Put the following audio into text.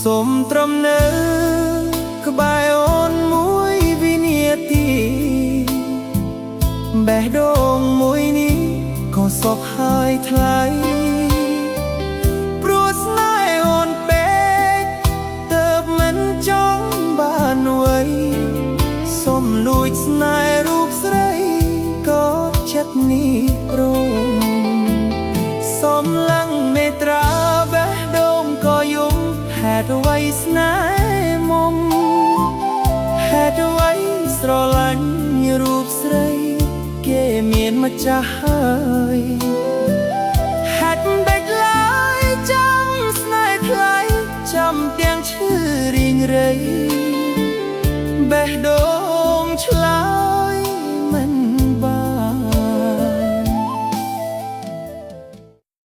សូមត្រឹមនៅក្បែរអូនមួយវិនាទីបេះដូងមួយនេះក៏សុខហើយថ្លៃព្រោះស្នេហ៍អូនពេកទើបមិនចង់បានអ្វីសូមលួចស្នេហ៍រូបស្រីក៏ចិត្តនេះព្រមសូមឡើងមេត្រាបេះដូងក៏យំហេតុអ្វីស្នេហ៍មុំហេតុអ្វីស្រឡាញ់រូបស្រីគេមានម្ចាស់ហើយហេតុបេចឡើយចាំស្នេហ៍ថ្លៃចាំទាំងឈឺរីងរៃ